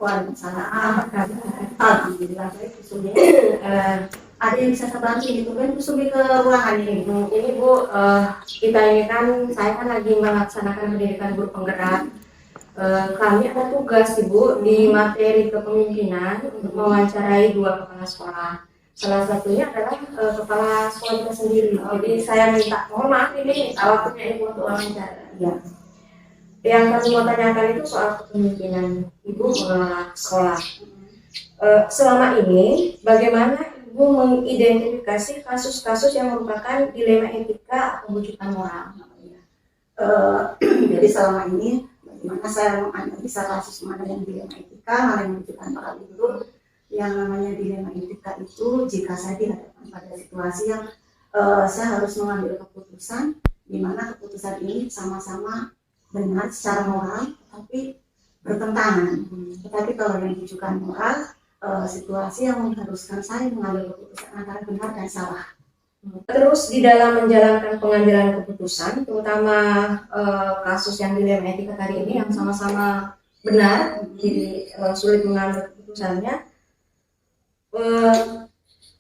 Waalaikumsalam. Alhamdulillah baik Kusumi. Ada yang bisa saya bantu gitu kan Kusumi ke ruangan ini? Ini Bu, kita ini kan, saya kan lagi melaksanakan pendidikan guru penggerak. Kami ada tugas Ibu di materi kepemimpinan untuk mewawancarai 2 kepala sekolah. Salah satunya adalah kepala sekolah kita sendiri. Jadi saya minta, mohon maaf ini waktunya Ibu untuk wawancara. Ya. Yang kami mau tanyakan itu soal kepemimpinan Ibu mengelola sekolah. Selama ini bagaimana Ibu mengidentifikasi kasus-kasus yang merupakan dilema etika atau wujudkan moral? Jadi selama ini bagaimana saya menganalisa kasus mana yang dilema etika, mana yang wujudkan moral itu. Yang namanya dilema etika itu jika saya dihadapkan pada situasi yang saya harus mengambil keputusan di mana keputusan ini sama-sama benar secara moral tapi bertentangan. Tetapi kalau yang ditujukan moral, situasi yang mengharuskan saya mengambil keputusan antara benar dan salah. Terus di dalam menjalankan pengambilan keputusan, terutama kasus yang dilema etika tadi ini yang sama-sama benar, jadi sulit mengambil keputusannya.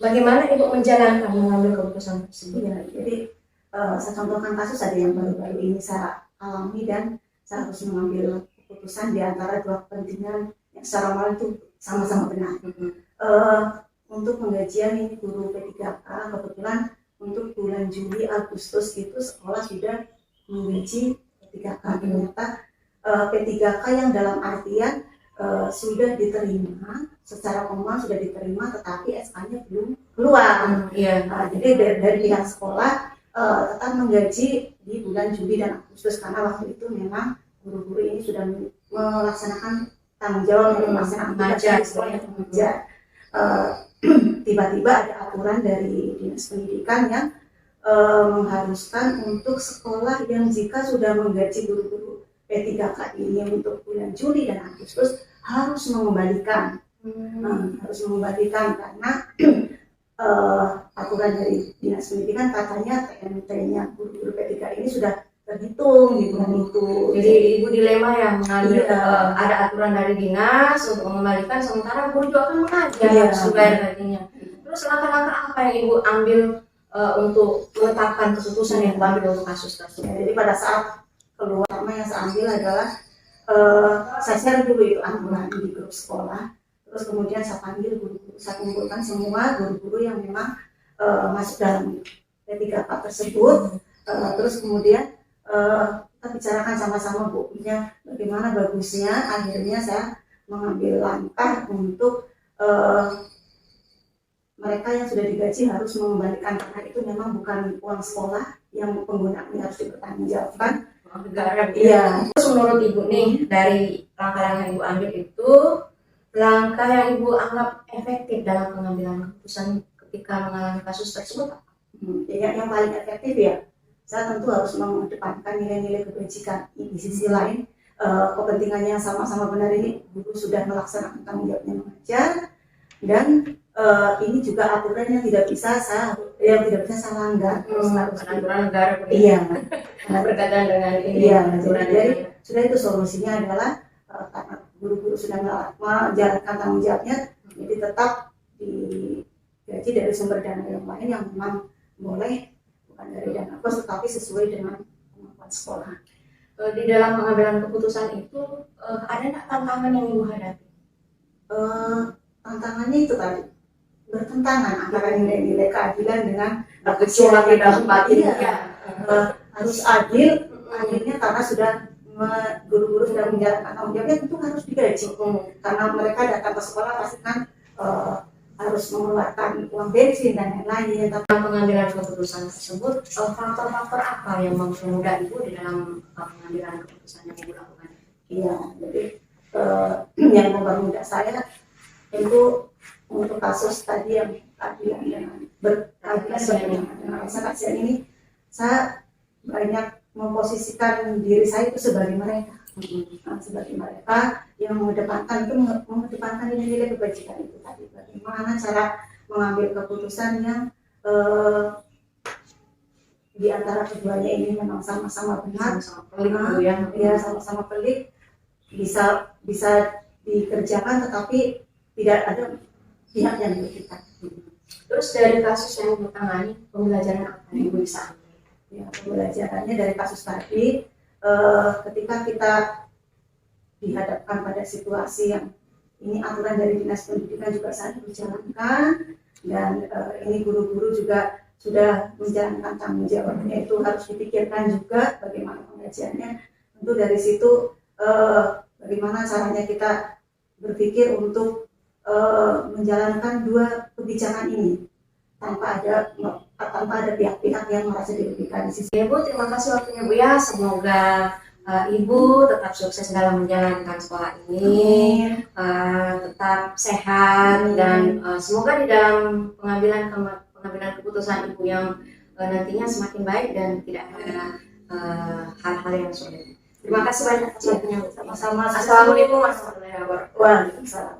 Bagaimana Ibu menjalankan mengambil keputusan tersebut? Ya, jadi saya contohkan kasus ada yang baru-baru ini saya alami dan saya harus mengambil keputusan di antara 2 kepentingan yang secara moral itu sama-sama benar. Untuk penggajian ini guru P3K, kebetulan untuk bulan Juli Agustus itu sekolah sudah menggaji P3K. Ternyata P3K yang dalam artian sudah diterima secara formal, sudah diterima tetapi SK-nya belum keluar. Jadi dari pihak sekolah tetap menggaji di bulan Juli dan Agustus karena waktu itu memang guru-guru ini sudah melaksanakan tanggung jawab untuk melaksanakan tugas di sekolah yang mengajar. Tiba-tiba ada aturan dari Dinas Pendidikan yang mengharuskan untuk sekolah yang jika sudah menggaji guru-guru P3K ini untuk bulan Juli dan Agustus harus mengembalikan. Harus mengembalikan karena aturan dari Dinas Pendidikan katanya TMT-nya guru-guru P3K ini sudah terhitung di bulan itu. Jadi Ibu dilema yang mengambil ada aturan dari dinas untuk mengembalikan sementara guru juga akan mengajar harus dibayar gajinya. Terus langkah-langkah apa yang Ibu ambil untuk menetapkan keputusan yang diambil untuk kasus tersebut? Jadi pada saat keluar pertama yang saya ambil adalah saya share dulu itu aturan di grup sekolah. Terus kemudian saya panggil guru-guru, saya kumpulkan semua guru-guru yang memang masuk dalam P3K tersebut. Terus kemudian kita bicarakan sama-sama bukunya bagaimana bagusnya. Akhirnya saya mengambil langkah untuk mereka yang sudah digaji harus mengembalikan karena itu memang bukan uang sekolah yang penggunaannya harus dipertanggungjawabkan. Iya. Terus menurut Ibu nih dari langkah-langkah yang Ibu ambil itu langkah yang Ibu anggap efektif dalam pengambilan keputusan ketika mengalami kasus tersebut? Yang paling efektif ya, saya tentu harus mengedepankan nilai-nilai kebajikan. Di sisi lain, kepentingannya sama-sama benar ini, guru sudah melaksanakan tanggung jawabnya mengajar, dan ini juga aturan yang tidak bisa saya langgar. Aturan negara. Iya. Berkaitan dengan ini. Iya. Jadi sudah itu solusinya adalah karena guru-guru sudah menjalankan tanggung jawabnya, jadi tetap digaji dari sumber dana yang lain yang memang boleh, bukan dari dana kos tetapi sesuai dengan kemampuan sekolah. Di dalam pengambilan keputusan itu ada nggak tantangan yang Ibu hadapi? Tantangannya itu tadi bertentangan antara nilai-nilai keadilan dengan kecuali dalam batin. Harus adil. Akhirnya karena sudah guru-guru sudah menjalankan tanggung jawabnya tentu harus digaji karena mereka datang ke sekolah pasti kan harus mengeluarkan uang bensin dan lain-lain. Dalam pengambilan keputusan tersebut, faktor-faktor apa yang mempermudah Ibu di dalam pengambilan keputusan yang Ibu lakukan? Iya, jadi yang mempermudah saya itu untuk kasus tadi yang keadilan dengan berkeadilan dengan rasa kasihan ini, saya banyak memposisikan diri saya itu sebagai mereka. Sebagai mereka yang mengedepankan nilai-nilai kebajikan itu tadi. Bagaimana cara mengambil keputusan yang di antara keduanya ini memang sama-sama benar, sama-sama pelik, bisa dikerjakan, tetapi tidak ada pihak yang berpihak. Terus dari kasus yang Ibu tangani, pembelajaran apa yang Ibu bisa ambil? Ya, pembelajarannya dari kasus tadi, ketika kita dihadapkan pada situasi yang ini aturan dari Dinas Pendidikan juga saat dijalankan, dan ini guru-guru juga sudah menjalankan tanggung jawabnya, itu harus dipikirkan juga bagaimana pengajiannya. Tentu dari situ bagaimana caranya kita berpikir untuk menjalankan dua kebijakan ini tanpa ada pihak-pihak yang merasa dirugikan di sisi. Ya Bu, terima kasih waktunya Bu ya. Semoga Ibu tetap sukses dalam menjalankan sekolah ini, tetap sehat, dan semoga di dalam pengambilan keputusan Ibu yang nantinya semakin baik dan tidak ada hal-hal yang sulit. Terima kasih banyak atas waktunya Bu. Sama-sama. Assalamualaikum warahmatullahi wabarakatuh. Waalaikumsalam.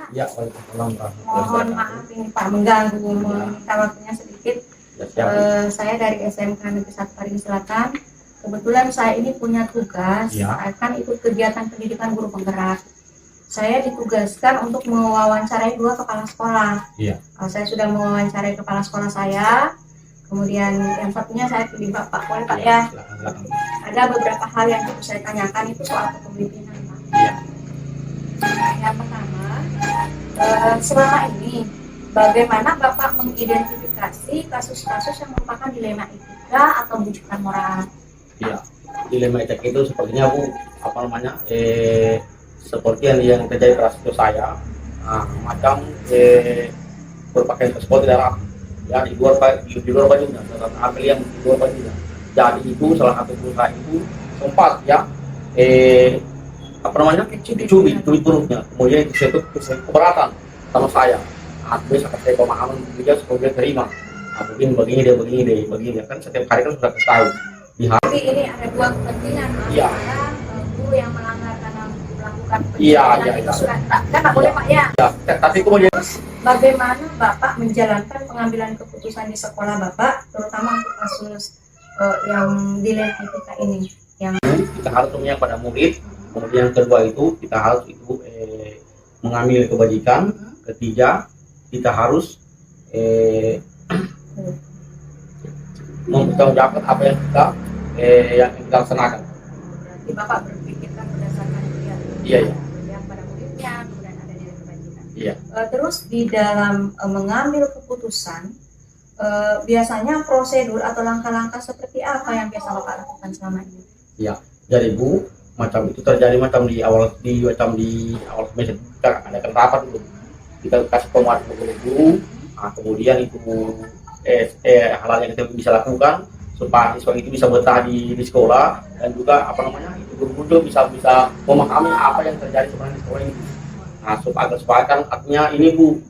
Ya, waalaikumsalam. Mohon maaf ini Pak mengganggu, meminta waktunya sedikit. Saya dari SMK Negeri 1 Parigi Selatan. Kebetulan saya ini punya tugas, akan ikut kegiatan pendidikan guru penggerak. Saya ditugaskan untuk mewawancarai 2 kepala sekolah. Saya sudah mewawancarai kepala sekolah saya. Kemudian yang satunya saya pilih Bapak, boleh Pak ya? Ada beberapa hal yang perlu saya tanyakan, itu soal kepemimpinan Pak. Yang pertama, selama ini bagaimana Bapak mengidentifikasi kasus-kasus yang merupakan dilema etika atau bujukan moral? Ya, dilema etika itu sepertinya Bu, seperti yang terjadi pada kasus saya, macam berpakaian ke sekolah tidak rapi, ya di luar bajunya, ambil yang di luar bajunya. Jadi itu salah satu perusahaan itu sempat cubit perutnya, kemudian itu keberatan sama saya. Habis saya pemahaman juga sebagai terima. Mungkin begini deh, kan setiap hari kan sudah tahu. Tapi ini ada 2 kepentingan antara guru yang melanggar karena melakukan penyidikan itu sudah kan tak boleh Pak ya. Tapi kemudian bagaimana Bapak menjalankan pengambilan keputusan di sekolah Bapak, terutama untuk kasus yang dilema etika ini? Yang kita harus memihak pada murid. Kemudian kedua itu kita harus mengambil kebajikan. Ketiga kita harus mempertanggungjawabkan apa yang kita laksanakan. Berarti Bapak berpikirkan berdasarkan Iya. yang pada muridnya, kemudian ada nilai kebajikan. Iya. Terus di dalam mengambil keputusan, biasanya prosedur atau langkah-langkah seperti apa yang biasa Bapak lakukan selama ini? Iya. Jadi Bu, macam itu terjadi macam di awal semester kita adakan rapat itu. Kita kasih penguat ke guru, kemudian itu hal yang kita bisa lakukan supaya siswa itu bisa betah di sekolah, dan juga itu guru bisa memahami apa yang terjadi sebenarnya di sekolah ini. Supaya kan artinya ini Bu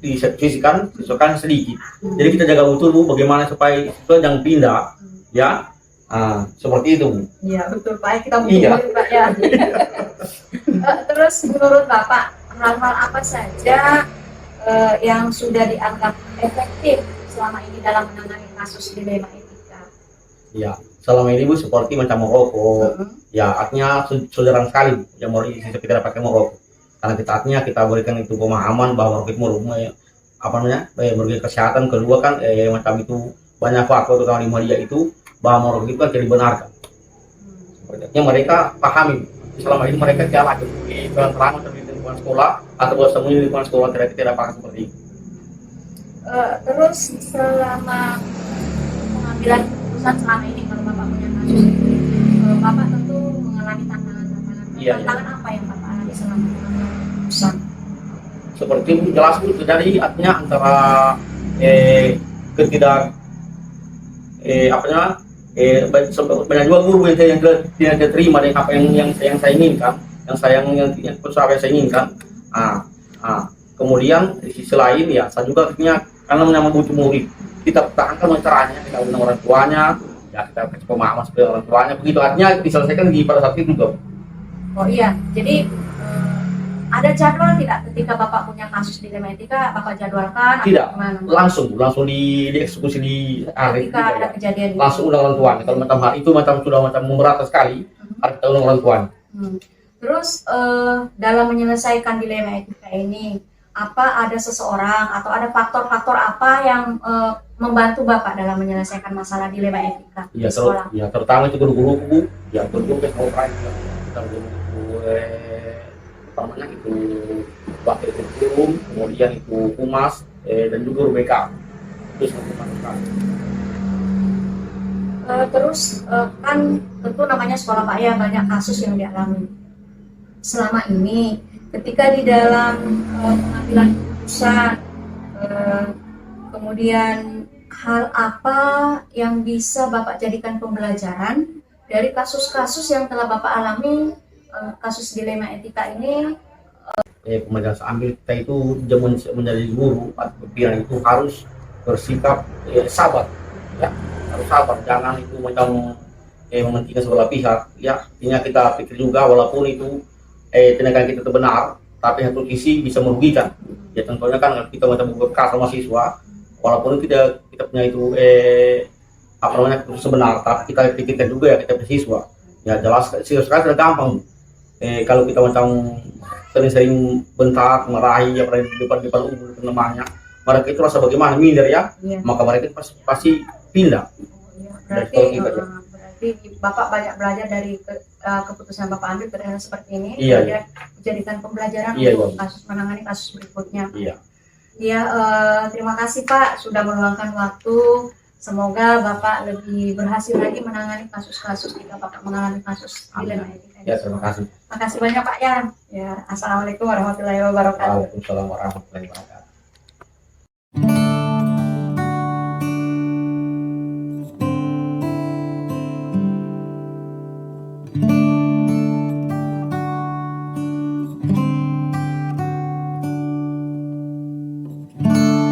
disertifikasikan siswa sedikit. Jadi kita jaga betul Bu bagaimana supaya siswa jangan pindah ya. Seperti itu Bu. Iya betul Pak, kita butuh Pak ya. Terus menurut Bapak hal-hal apa saja yang sudah dianggap efektif selama ini dalam menangani kasus dilema etika? Ya, selama ini Bu seperti macam merokok. Ya, artinya sederhana sekali Bu, yang mau kita tidak pakai merokok. Karena kita berikan itu pemahaman bahwa merokok merugikan kesehatan. Kedua kan macam itu banyak faktor terutama di media itu bahwa merokok itu kan tidak dibenarkan. Sepertinya mereka pahami. Selama ini mereka tidak lagi terang di lingkungan sekolah atau bersembunyi di lingkungan sekolah tidak paham seperti itu. Terus selama pengambilan keputusan selama ini, kalau Bapak punya kasus itu, Bapak tentu mengalami tantangan-tantangan. Tantangan apa yang Bapak alami selama pengambilan keputusan? Seperti jelas Bu terjadi artinya antara banyak juga guru yang tidak terima dengan apa yang saya inginkan, yang saya inginkan. Kemudian di sisi lain ya saya juga artinya karena menyambut butuh murid, kita pertahankan caranya, kita undang orang tuanya, ya kita kasih pemahaman seperti orang tuanya, begitu artinya diselesaikan pada saat itu juga. Oh iya, jadi ada jadwal tidak ketika Bapak punya kasus dilema etika, Bapak jadwalkan? Tidak, langsung dieksekusi di hari ketika ada kejadian langsung undang orang tuanya. Kalau macam hal itu sudah memberat sekali, harus kita undang orang tuanya. Terus dalam menyelesaikan dilema etika ini, apa ada seseorang atau ada faktor-faktor apa yang membantu Bapak dalam menyelesaikan masalah dilema etika di sekolah? Ya terutama itu guru-guruku, ya guru-guru ke sekolah kita guru utamanya itu wakil kurikulum, kemudian itu humas, dan juga guru BK. Itu sangat sekali. Terus kan tentu namanya sekolah Pak ya, banyak kasus yang dialami. Selama ini ketika di dalam pengambilan keputusan, kemudian hal apa yang bisa Bapak jadikan pembelajaran dari kasus-kasus yang telah Bapak alami, kasus dilema etika ini? Pembelajaran saya ambil kita itu menjadi guru atau pimpinan itu harus bersikap sabar, ya harus sabar, jangan itu macam mementingkan sebelah pihak, ya artinya kita pikir juga walaupun itu tindakan kita itu benar, tapi satu sisi bisa merugikan. Ya tentunya kan kita macam bekas sama siswa, walaupun kita punya itu apa namanya keputusan benar, tapi kita pikirkan juga ya kita punya siswa. Ya jelas siswa sekarang sudah gampang. Kalau kita macam sering-sering bentak, marahi, ya pada depan umum namanya, mereka itu rasa bagaimana minder ya, maka mereka pasti pindah. Berarti Bapak banyak belajar dari keputusan Bapak ambil terhadap seperti ini, Iya. Dijadikan pembelajaran Iya, untuk menangani kasus berikutnya. Iya. Ya, terima kasih Pak sudah meluangkan waktu. Semoga Bapak lebih berhasil lagi menangani kasus-kasus jika Bapak mengalami kasus dilema etika. Ya, terima kasih. Makasih banyak Pak ya. Ya, assalamualaikum warahmatullahi wabarakatuh. Waalaikumsalam warahmatullahi wabarakatuh.